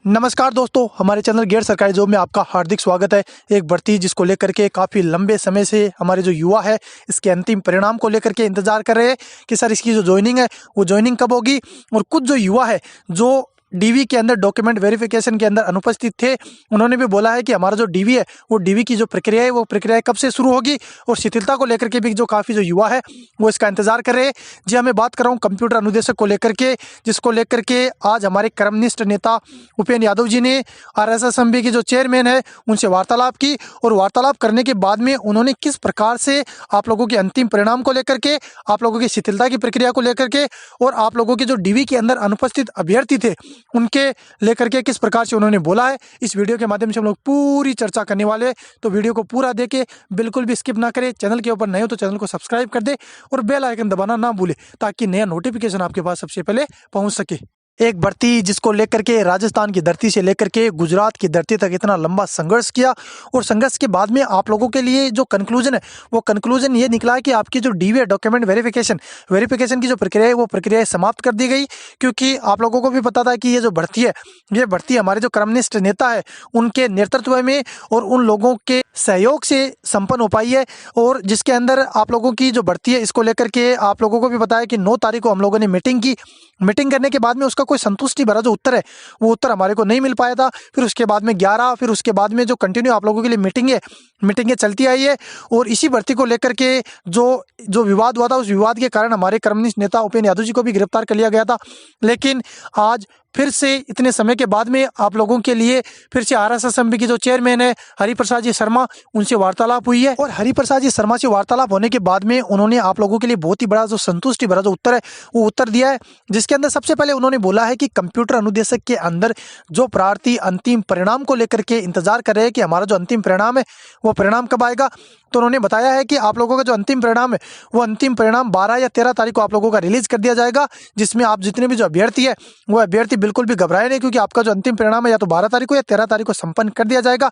नमस्कार दोस्तों, हमारे चैनल गैर सरकारी जॉब में आपका हार्दिक स्वागत है। एक भर्ती जिसको लेकर के काफ़ी लंबे समय से हमारे जो युवा है इसके अंतिम परिणाम को लेकर के इंतज़ार कर रहे हैं कि सर इसकी जो ज्वाइनिंग है वो ज्वाइनिंग कब होगी। और कुछ जो युवा है जो डीवी के अंदर डॉक्यूमेंट वेरिफिकेशन के अंदर अनुपस्थित थे, उन्होंने भी बोला है कि हमारा जो डीवी है वो डीवी की जो प्रक्रिया है वो प्रक्रिया कब से शुरू होगी। और शिथिलता को लेकर के भी जो काफ़ी जो युवा है वो इसका इंतजार कर रहे हैं। जी हाँ, मैं बात कर रहा हूँ कंप्यूटर अनुदेशक को लेकर के, जिसको लेकर के आज हमारे कर्मनिष्ठ नेता उपेंद्र यादव जी ने RSSMB के जो चेयरमैन है उनसे वार्तालाप की। और वार्तालाप करने के बाद में उन्होंने किस प्रकार से आप लोगों के अंतिम परिणाम को लेकर के, आप लोगों की शिथिलता की प्रक्रिया को लेकर के और आप लोगों के जो डीवी के अंदर अनुपस्थित अभ्यर्थी थे उनके लेकर के किस प्रकार से उन्होंने बोला है, इस वीडियो के माध्यम से हम लोग पूरी चर्चा करने वाले हैं। तो वीडियो को पूरा देखें, बिल्कुल भी स्किप ना करें। चैनल के ऊपर नए हो तो चैनल को सब्सक्राइब कर दे और बेल आइकन दबाना ना भूले ताकि नया नोटिफिकेशन आपके पास सबसे पहले पहुंच सके। एक भर्ती जिसको लेकर के राजस्थान की धरती से लेकर के गुजरात की धरती तक इतना लंबा संघर्ष किया और संघर्ष के बाद में आप लोगों के लिए जो कंक्लूजन है वो कंक्लूजन ये निकला है कि आपकी जो डीवी डॉक्यूमेंट वेरिफिकेशन की जो प्रक्रिया है वो प्रक्रिया समाप्त कर दी गई। क्योंकि आप लोगों को भी पता था कि ये जो भर्ती है ये भर्ती हमारे जो कर्मनिष्ठ नेता है उनके नेतृत्व में और उन लोगों के सहयोग से संपन्न हो पाई है। और जिसके अंदर आप लोगों की जो भर्ती है इसको लेकर के आप लोगों को भी बताया कि 9 तारीख को हम लोगों ने मीटिंग की। मीटिंग करने के बाद में उसका कोई संतुष्टि भरा जो उत्तर है वो उत्तर हमारे को नहीं मिल पाया था। फिर उसके बाद में 11, फिर उसके बाद में जो कंटिन्यू आप लोगों के लिए मीटिंगें चलती आई है। और इसी भर्ती को लेकर के जो विवाद हुआ था उस विवाद के कारण हमारे कर्मनिष्ठ नेता उपेंद्र यादव जी को भी गिरफ्तार कर लिया गया था। लेकिन आज फिर से इतने समय के बाद में आप लोगों के लिए फिर से RSSMB की जो चेयरमैन है हरिप्रसाद जी शर्मा, उनसे वार्तालाप हुई है। और हरिप्रसाद जी शर्मा से वार्तालाप होने के बाद में उन्होंने आप लोगों के लिए बहुत ही बड़ा जो संतुष्टि भरा जो उत्तर है वो उत्तर दिया है। जिसके अंदर सबसे पहले उन्होंने बोला है कि कंप्यूटर अनुदेशक के अंदर जो प्रार्थी अंतिम परिणाम को लेकर के इंतजार कर रहे हैं कि हमारा जो अंतिम परिणाम है वो परिणाम कब आएगा। तो उन्होंने बताया है कि आप लोगों का जो अंतिम परिणाम है वो अंतिम परिणाम 12 या 13 तारीख को आप लोगों का रिलीज कर दिया जाएगा। जिसमें आप जितने भी जो अभ्यर्थी है वो अभ्यर्थी बिल्कुल भी घबराए नहीं, क्योंकि आपका जो अंतिम परिणाम है या तो 12 तारीख को या 13 तारीख को संपन्न कर दिया जाएगा।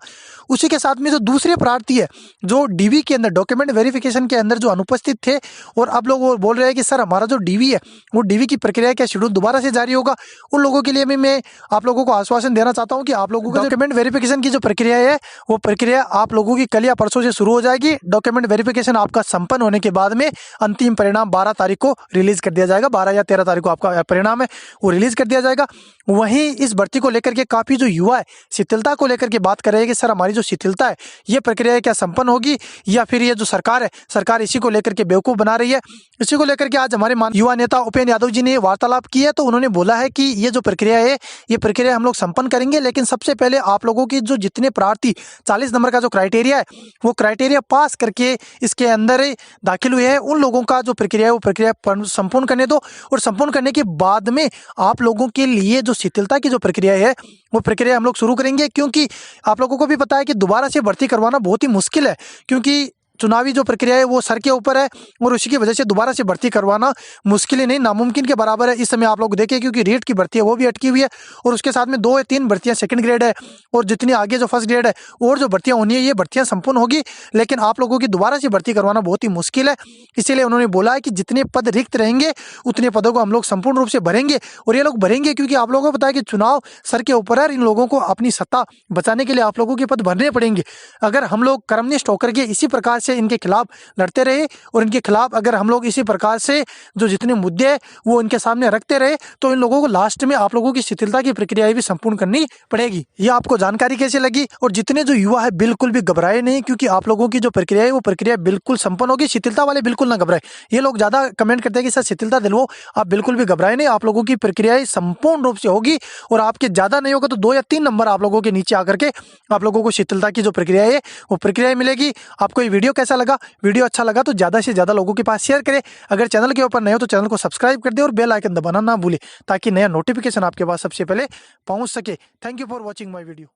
उसी के साथ में जो दूसरे प्रार्थी है जो डीवी के अंदर डॉक्यूमेंट वेरिफिकेशन के अंदर जो अनुपस्थित थे और अब लोग वो बोल रहे हैं कि सर हमारा जो डीवी है वो डीवी की प्रक्रिया क्या शेड्यूल दोबारा से जारी होगा। उन लोगों के लिए भी मैं आप लोगों को आश्वासन देना चाहता हूँ कि आप लोगों का डॉक्यूमेंट वेरिफिकेशन की जो प्रक्रिया है वो प्रक्रिया आप लोगों की कल या परसों से शुरू हो जाएगी। डॉक्यूमेंट वेरिफिकेशन आपका संपन्न होने के बाद में अंतिम परिणाम 12 तारीख को रिलीज कर दिया जाएगा। 12 या 13 तारीख को आपका परिणाम है वो रिलीज कर दिया जाएगा। वहीं इस भर्ती को लेकर के काफी जो युवा है शिथिलता को लेकर के बात कर रहे हैं कि सर हमारी जो शिथिलता है ये प्रक्रिया क्या संपन्न होगी या फिर ये जो सरकार है सरकार इसी को लेकर के बेवकूफ बना रही है। इसी को लेकर के आज हमारे युवा नेता उपेंद्र यादव जी ने वार्तालाप की है। तो उन्होंने बोला है कि ये जो प्रक्रिया है ये प्रक्रिया हम लोग संपन्न करेंगे, लेकिन सबसे पहले आप लोगों की जो जितने प्रार्थी 40 नंबर का जो क्राइटेरिया है वो क्राइटेरिया पास करके इसके अंदर दाखिल हुए हैं उन लोगों का जो प्रक्रिया है वो प्रक्रिया संपूर्ण करने दो। और संपूर्ण करने के बाद में आप लोगों के लिए जो शिथिलता की जो प्रक्रिया है वो प्रक्रिया हम लोग शुरू करेंगे। क्योंकि आप लोगों को भी पता है कि दोबारा से भर्ती करवाना बहुत ही मुश्किल है, क्योंकि चुनावी जो प्रक्रिया है वो सर के ऊपर है और उसी की वजह से दोबारा से भर्ती करवाना मुश्किल ही नहीं नामुमकिन के बराबर है। इस समय आप लोग देखें क्योंकि रेट की भर्ती है वो भी अटकी हुई है और उसके साथ में 2 या 3 भर्तियां सेकंड ग्रेड है और जितनी आगे जो फर्स्ट ग्रेड है और जो भर्तियां होनी है ये भर्तियां संपूर्ण होगी। लेकिन आप लोगों की दोबारा से भर्ती करवाना बहुत ही मुश्किल है। इसीलिए उन्होंने बोला है कि जितने पद रिक्त रहेंगे उतने पदों को हम लोग संपूर्ण रूप से भरेंगे। और ये लोग भरेंगे क्योंकि आप लोगों को पता है कि चुनाव सर के ऊपर है। इन लोगों को अपनी सत्ता बचाने के लिए आप लोगों के पद भरने पड़ेंगे। अगर हम लोग कर्मनिष्ठ होकर के इसी प्रकार से इनके खिलाफ लड़ते रहे और इनके खिलाफ अगर हम लोग इसी प्रकार से जो जितने मुद्दे हैं वो इनके सामने रखते रहे तो इन लोगों को लास्ट में आप लोगों की शिथिलता की प्रक्रिया भी संपूर्ण करनी पड़ेगी। ये आपको जानकारी कैसे लगी? और जितने जो युवा है बिल्कुल भी घबराए नहीं, क्योंकि आप लोगों की जो प्रक्रिया है वो प्रक्रिया बिल्कुल संपन्न होगी। शिथिलता वाले बिल्कुल ना घबराए। ये लोग ज्यादा कमेंट करते हैं कि सर शिथिलता दिलवाओ, आप बिल्कुल भी घबराए नहीं। आप लोगों की प्रक्रिया संपूर्ण रूप से होगी और आपके ज्यादा नहीं होगा तो 2 या 3 नंबर आप लोगों के नीचे आकर के आप लोगों को शिथिलता की जो प्रक्रिया है वो प्रक्रिया मिलेगी। आपको ये वीडियो कैसा लगा? वीडियो अच्छा लगा तो ज्यादा से ज्यादा लोगों के पास शेयर करें। अगर चैनल के ऊपर नए हो तो चैनल को सब्सक्राइब कर दे और बेल आइकन दबाना ना भूले ताकि नया नोटिफिकेशन आपके पास सबसे पहले पहुंच सके। Thank you for watching my video.